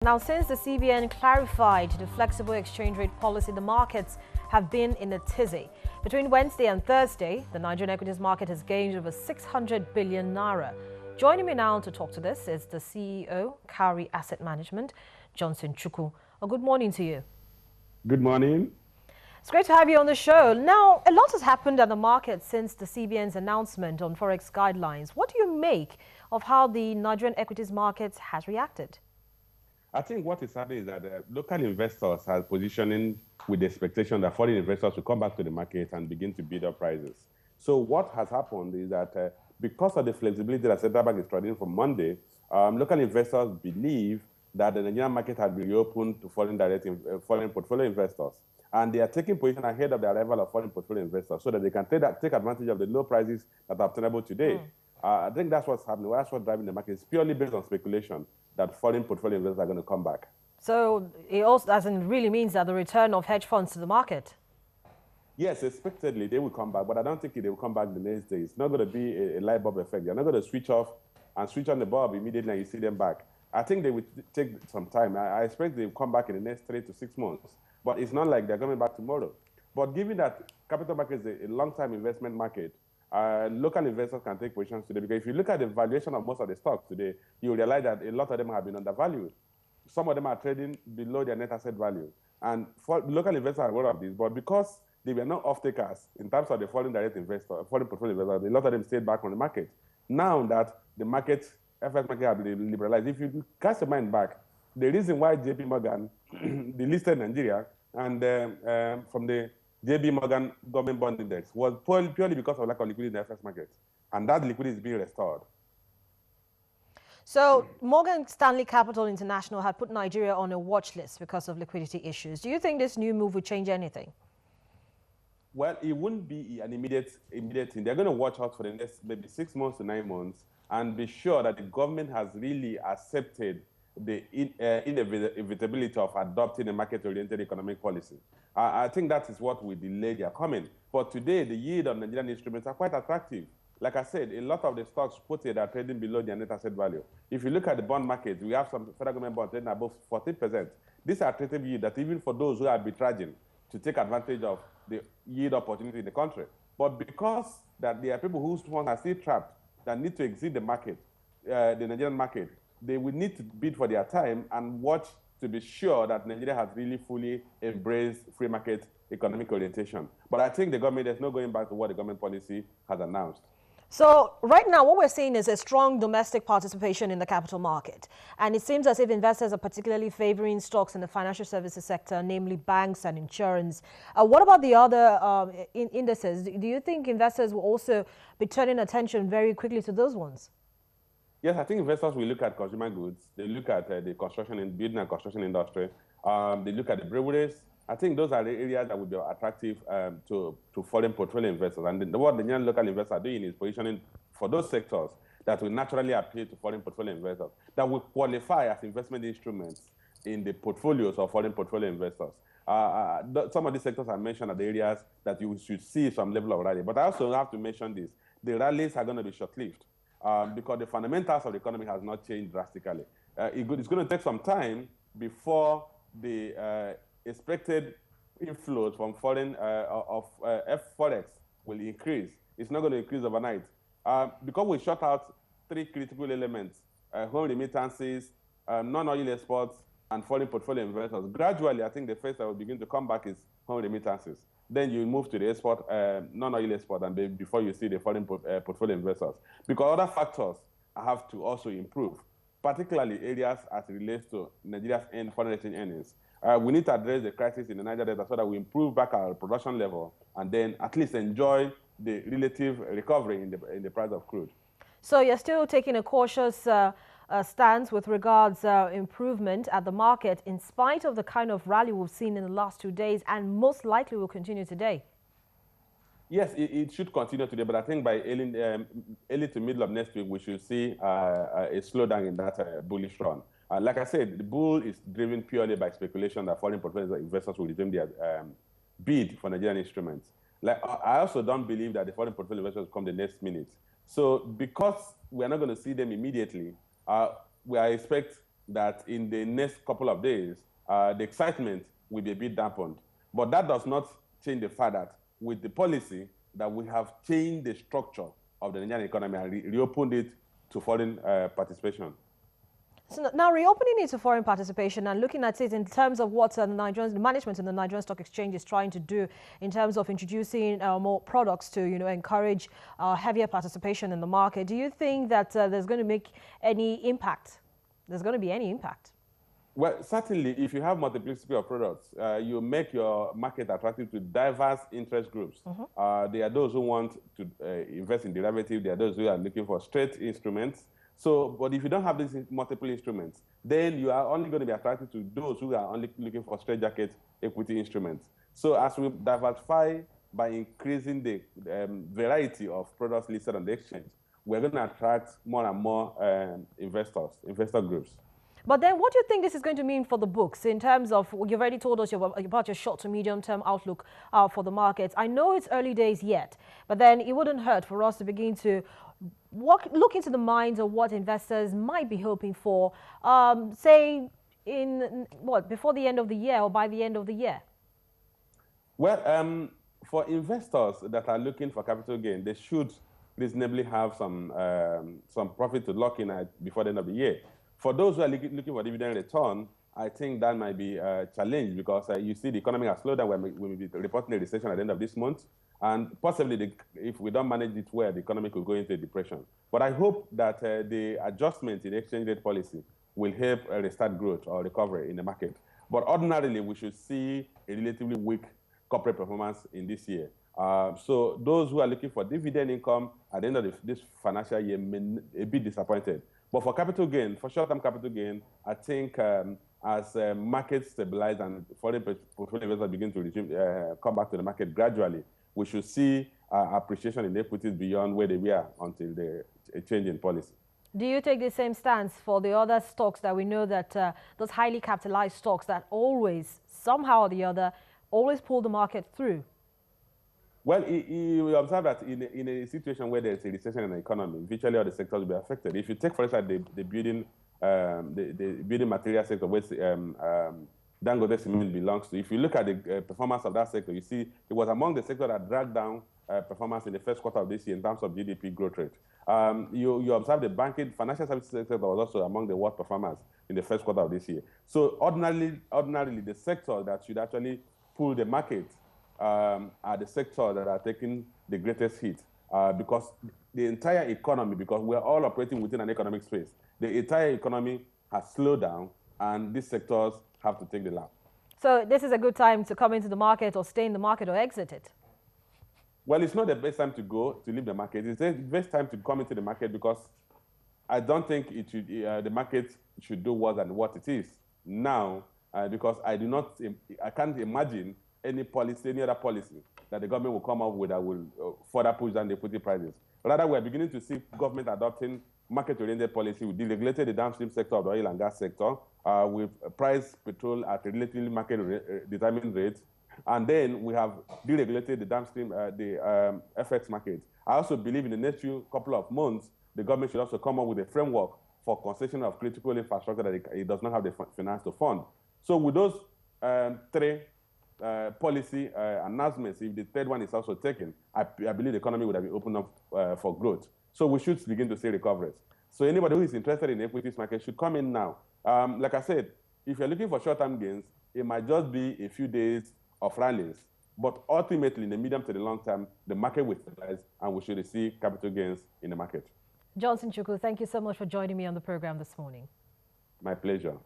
Now, since the CBN clarified the flexible exchange rate policy, the markets have been in a tizzy. Between Wednesday and Thursday, the Nigerian equities market has gained over 600 billion naira. Joining me now to talk to this is the CEO, Cowry Asset Management, Johnson Chukwu. Good morning to you. Good morning. It's great to have you on the show. Now, a lot has happened at the market since the CBN's announcement on forex guidelines. What do you make of how the Nigerian equities market has reacted? I think what is happening is that local investors are positioning with the expectation that foreign investors will come back to the market and begin to bid up prices. So what has happened is that because of the flexibility that Central Bank is trading from Monday, local investors believe that the Nigerian market has been reopened to foreign portfolio investors. And they are taking position ahead of the arrival of foreign portfolio investors so that they can take advantage of the low prices that are obtainable today. I think that's what's happening. That's what's driving the market. It's purely based on speculation that foreign portfolio investors are going to come back. So it also doesn't really mean that the return of hedge funds to the market? Yes, expectedly they will come back, but I don't think they will come back the next day. It's not going to be a light bulb effect. They're not going to switch off and switch on the bulb immediately and you see them back. I think they will take some time. I expect they will come back in the next 3 to 6 months, but it's not like they're coming back tomorrow. But given that capital market is a long-time investment market, local investors can take positions today, because if you look at the valuation of most of the stocks today, you realize that a lot of them have been undervalued. Some of them are trading below their net asset value. And local investors are aware of this, but because they were not off-takers in terms of the foreign portfolio investors, a lot of them stayed back on the market. Now that the FX market has been liberalized, if you cast your mind back, the reason why JP Morgan, they listed Nigeria, and from the JP Morgan government bond index was purely because of lack of liquidity in the FX market. And that liquidity is being restored. So Morgan Stanley Capital International had put Nigeria on a watch list because of liquidity issues. Do you think this new move would change anything? Well, it wouldn't be an immediate thing. They're going to watch out for the next maybe 6 months to 9 months and be sure that the government has really accepted the inevitability of adopting a market-oriented economic policy. I think that is what will delay their coming. But today, the yield on Nigerian instruments are quite attractive. Like I said, a lot of the stocks quoted are trading below their net asset value. If you look at the bond market, we have some federal government bonds trading above 14%. These are attractive yield that even for those who are arbitraging to take advantage of the yield opportunity in the country. But because that there are people whose funds are still trapped that need to exit the market, the Nigerian market, they will need to bid for their time and watch to be sure that Nigeria has really fully embraced free market economic orientation. But I think the government is not going back to what the government policy has announced. So right now, what we're seeing is a strong domestic participation in the capital market. And it seems as if investors are particularly favoring stocks in the financial services sector, namely banks and insurance. What about the other indices? Do you think investors will also be turning attention very quickly to those ones? Yes, I think investors will look at consumer goods. They look at the building and construction industry. They look at the breweries. I think those are the areas that would be attractive to foreign portfolio investors. And what the Nigerian local investors are doing is positioning for those sectors that will naturally appeal to foreign portfolio investors, that will qualify as investment instruments in the portfolios of foreign portfolio investors. Some of these sectors I mentioned are the areas that you should see some level of rally. But I also have to mention this. The rallies are going to be short-lived because the fundamentals of the economy has not changed drastically. It's going to take some time before the expected inflows from foreign forex will increase. It's not going to increase overnight. Because we shut out 3 critical elements, home remittances, non-oil exports, and foreign portfolio investors. Gradually, I think the first that will begin to come back is home remittances. Then you move to the export, non-oil export, and before you see the foreign portfolio investors. Because other factors have to also improve, particularly areas as it relates to Nigeria's foreign exchange earnings. We need to address the crisis in the Niger Delta so that we improve back our production level and then at least enjoy the relative recovery in the price of crude. So you're still taking a cautious stance with regards improvement at the market in spite of the kind of rally we've seen in the last 2 days and most likely will continue today? Yes, it should continue today, but I think by early to middle of next week, we should see a slowdown in that bullish run. Like I said, the bull is driven purely by speculation that foreign portfolio investors will resume their bid for Nigerian instruments. I also don't believe that the foreign portfolio investors will come the next minute. So because we are not going to see them immediately, we expect that in the next couple of days, the excitement will be a bit dampened. But that does not change the fact that with the policy that we have changed the structure of the Nigerian economy and reopened it to foreign participation. So now reopening it to foreign participation and looking at it in terms of what the management in the Nigerian Stock Exchange is trying to do in terms of introducing more products to, encourage heavier participation in the market. Do you think that there's going to make any impact? There's going to be any impact? Well, certainly, if you have multiplicity of products, you make your market attractive to diverse interest groups. There are those who want to invest in derivatives. There are those who are looking for straight instruments. So, but if you don't have these multiple instruments, then you are only going to be attracted to those who are only looking for straight-jacket equity instruments. So as we diversify by increasing the variety of products listed on the exchange, we're going to attract more and more investor groups. But then what do you think this is going to mean for the books in terms of, you've already told us about your short to medium term outlook for the markets. I know it's early days yet, but then it wouldn't hurt for us to begin to look into the minds of what investors might be hoping for, say, before the end of the year or by the end of the year? Well, for investors that are looking for capital gain, they should reasonably have some profit to lock in at before the end of the year. For those who are looking for dividend return, I think that might be a challenge because you see the economy has slowed down. We will be reporting a recession at the end of this month. And possibly, if we don't manage it well, the economy could go into a depression. But I hope that the adjustment in exchange rate policy will help restart growth or recovery in the market. But ordinarily, we should see a relatively weak corporate performance in this year. So those who are looking for dividend income at the end of this financial year may be disappointed. But for capital gain, for short-term capital gain, I think as markets stabilize and foreign portfolio investors begin to come back to the market gradually, we should see appreciation in equities beyond where they were until the change in policy. Do you take the same stance for the other stocks that we know that those highly capitalized stocks that always, somehow or the other, always pull the market through? Well, you observe that in a situation where there's a recession in the economy, virtually all the sectors will be affected. If you take, for instance, the building material sector, which Dangote Cement belongs to, if you look at the performance of that sector, you see it was among the sectors that dragged down performance in the first quarter of this year in terms of GDP growth rate. You observe the banking, financial services sector was also among the worst performers in the first quarter of this year. So ordinarily, the sector that should actually pull the market are the sectors that are taking the greatest hit because the entire economy, because we're all operating within an economic space, the entire economy has slowed down and these sectors have to take the lap. So this is a good time to come into the market or stay in the market or exit it? Well, it's not the best time to leave the market. It's the best time to come into the market because I don't think it should, the market should do worse than what it is now because I can't imagine any other policy that the government will come up with that will further push down the equity prices. Rather, we're beginning to see government adopting market-oriented policy. We deregulated the downstream sector of the oil and gas sector. We've priced petrol at a relatively market-determined rate. And then we have deregulated the downstream, the FX market. I also believe in the next couple of months, the government should also come up with a framework for concession of critical infrastructure that it does not have the finance to fund. So with those three policy announcements, if the third one is also taken, I believe the economy would have been opened up for growth. So we should begin to see recoveries. So anybody who is interested in the equities market should come in now. Like I said, if you're looking for short-term gains, it might just be a few days of rallies. But ultimately, in the medium to the long term, the market will stabilize and we should see capital gains in the market. Johnson Chukwu, thank you so much for joining me on the program this morning. My pleasure.